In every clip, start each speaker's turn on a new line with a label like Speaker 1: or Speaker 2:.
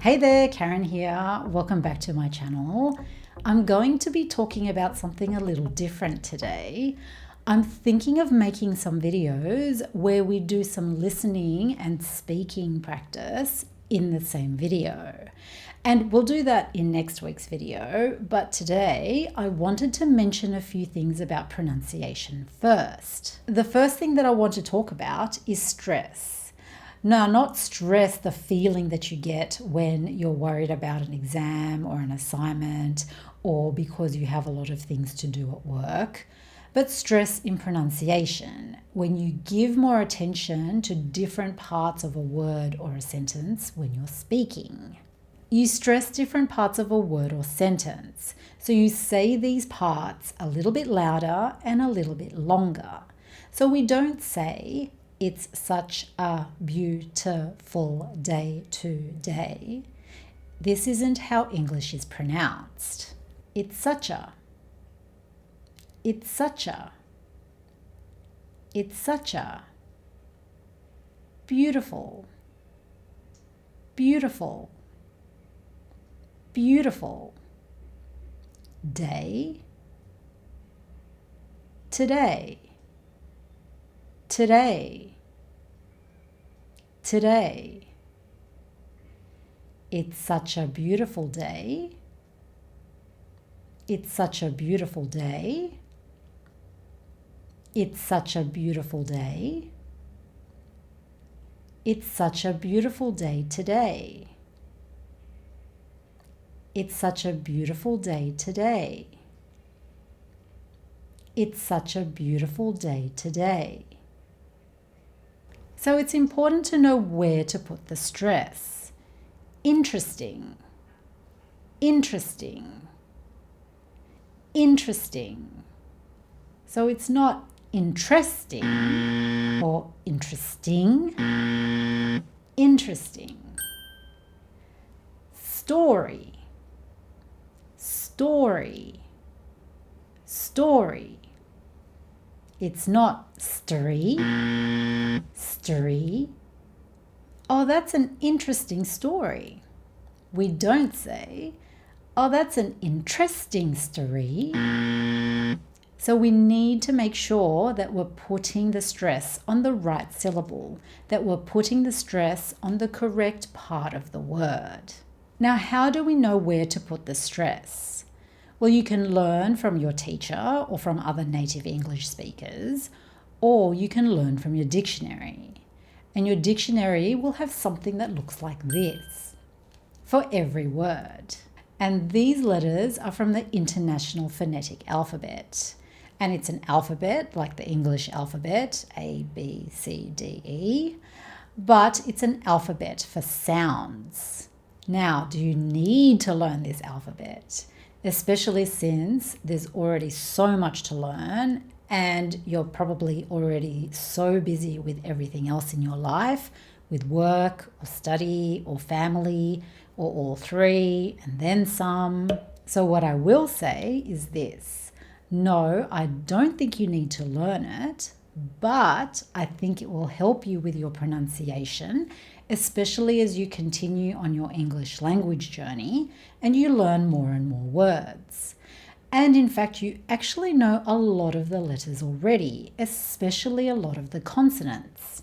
Speaker 1: Hey there, Karen here. Welcome back to my channel. I'm going to be talking about something a little different today. I'm thinking of making some videos where we do some listening and speaking practice in the same video. And we'll do that in next week's video, but today I wanted to mention a few things about pronunciation first. The first thing that I want to talk about is stress. Now, not stress, the feeling that you get when you're worried about an exam or an assignment or because you have a lot of things to do at work, but stress in pronunciation, when you give more attention to different parts of a word or a sentence when you're speaking. You stress different parts of a word or sentence, so you say these parts a little bit louder and a little bit longer. So we don't say, "It's such a beautiful day today." This isn't how English is pronounced. It's such a. It's such a. It's such a. Beautiful. Beautiful. Beautiful. Day. Today. Today. Today. It's such a beautiful day. It's such a beautiful day. It's such a beautiful day. It's such a beautiful day today. It's such a beautiful day today. It's such a beautiful day today. So it's important to know where to put the stress. Interesting. Interesting. Interesting. So it's not interesting or interesting. Interesting. Story. Story. Story. It's not story. Story. Oh, that's an interesting story. We don't say, "Oh, that's an interesting story." So we need to make sure that we're putting the stress on the right syllable, that we're putting the stress on the correct part of the word. Now, how do we know where to put the stress? Well, you can learn from your teacher or from other native English speakers, or you can learn from your dictionary. And your dictionary will have something that looks like this for every word. And these letters are from the International Phonetic Alphabet. And it's an alphabet like the English alphabet, A, B, C, D, E, but it's an alphabet for sounds. Now, do you need to learn this alphabet? Especially since there's already so much to learn and you're probably already so busy with everything else in your life, with work or study or family or all three and then some. So what I will say is this: no, I don't think you need to learn it, but I think it will help you with your pronunciation, especially as you continue on your English language journey and you learn more and more words. And in fact, you actually know a lot of the letters already, especially a lot of the consonants.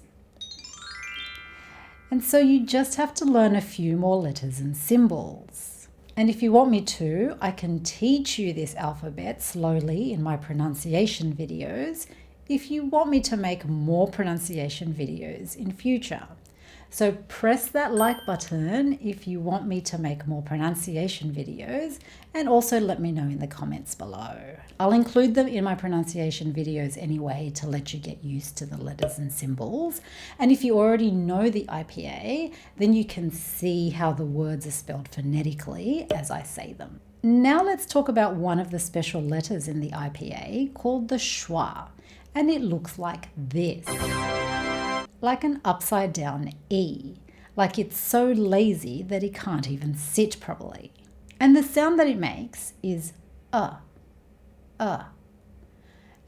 Speaker 1: And so you just have to learn a few more letters and symbols. And if you want me to, I can teach you this alphabet slowly in my pronunciation videos if you want me to make more pronunciation videos in future. So press that like button if you want me to make more pronunciation videos, and also let me know in the comments below. I'll include them in my pronunciation videos anyway to let you get used to the letters and symbols. And if you already know the IPA, then you can see how the words are spelled phonetically as I say them. Now let's talk about one of the special letters in the IPA called the schwa, and it looks like this. Like an upside down E, like it's so lazy that it can't even sit properly. And the sound that it makes is uh.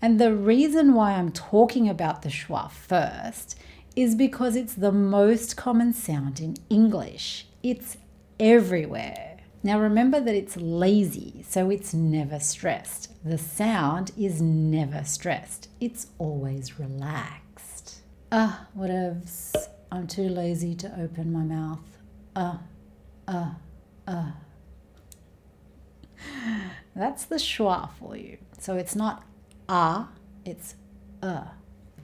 Speaker 1: And the reason why I'm talking about the schwa first is because it's the most common sound in English. It's everywhere. Now remember that it's lazy, so it's never stressed. The sound is never stressed. It's always relaxed. Whatevs. I'm too lazy to open my mouth. That's the schwa for you. So it's not it's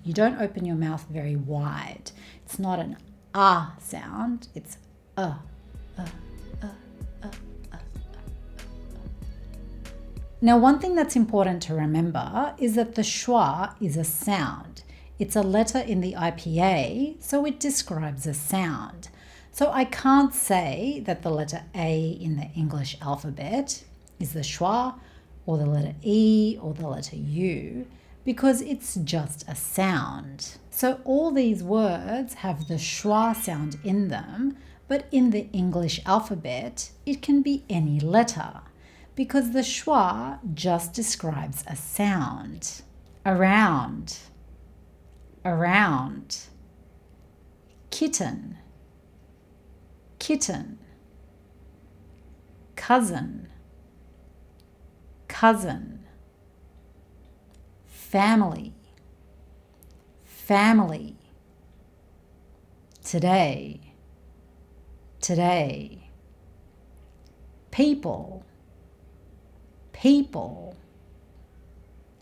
Speaker 1: You don't open your mouth very wide. It's not an sound. It's Now, one thing that's important to remember is that the schwa is a sound. It's a letter in the IPA, so it describes a sound. So I can't say that the letter A in the English alphabet is the schwa, or the letter E, or the letter U, because it's just a sound. So all these words have the schwa sound in them, but in the English alphabet, it can be any letter, because the schwa just describes a sound. Around, around. Kitten, kitten. Cousin, cousin. Family, family. Today, today. People, people.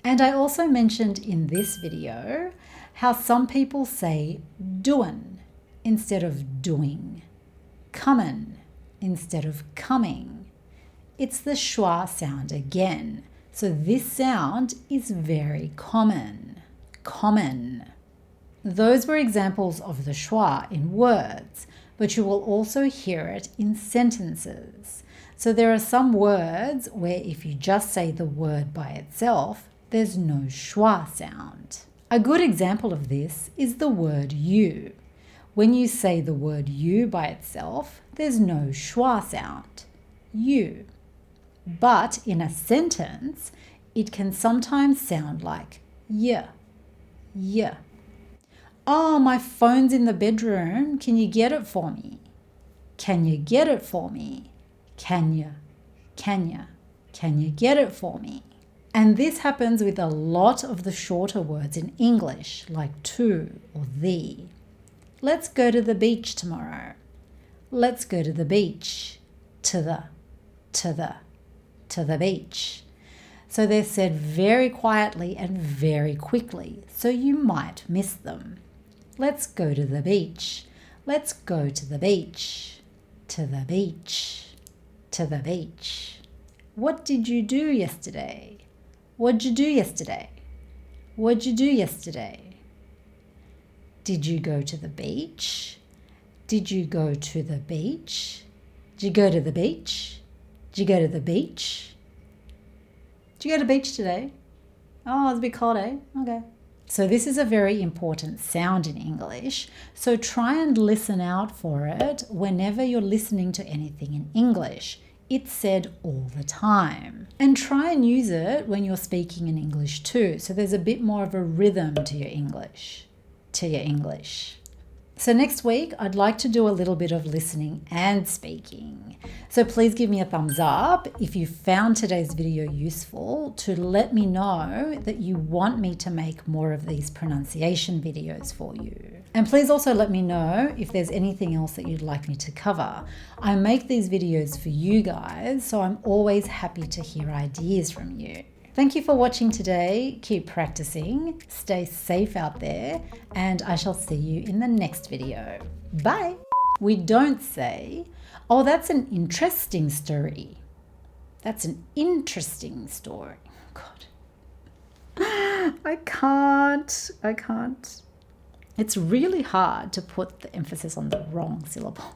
Speaker 1: And I also mentioned in this video how some people say doin' instead of doing, comin' instead of coming. It's the schwa sound again. So this sound is very common. Common. Those were examples of the schwa in words, but you will also hear it in sentences. So there are some words where if you just say the word by itself, there's no schwa sound. A good example of this is the word you. When you say the word you by itself, there's no schwa sound. You. But in a sentence, it can sometimes sound like yeah, yeah. Oh, my phone's in the bedroom. Can you get it for me? Can you get it for me? Can you get it for me? And this happens with a lot of the shorter words in English, like to or the. Let's go to the beach tomorrow. Let's go to the beach. To the beach. So they're said very quietly and very quickly, so you might miss them. Let's go to the beach. Let's go to the beach. To the beach. To the beach. What did you do yesterday? What'd you do yesterday? What'd you do yesterday? Did you go to the beach? Did you go to the beach? Did you go to the beach? Did you go to the beach? Did you go to the beach today? Oh, it's a bit cold, eh? Okay. So this is a very important sound in English. So try and listen out for it whenever you're listening to anything in English. It's said all the time. And try and use it when you're speaking in English too. So there's a bit more of a rhythm to your English. So next week, I'd like to do a little bit of listening and speaking. So please give me a thumbs up if you found today's video useful, to let me know that you want me to make more of these pronunciation videos for you. And please also let me know if there's anything else that you'd like me to cover. I make these videos for you guys, so I'm always happy to hear ideas from you. Thank you for watching today. Keep practicing, stay safe out there, and I shall see you in the next video. Bye. We don't say, oh, that's an interesting story. That's an interesting story. God. I can't. It's really hard to put the emphasis on the wrong syllable.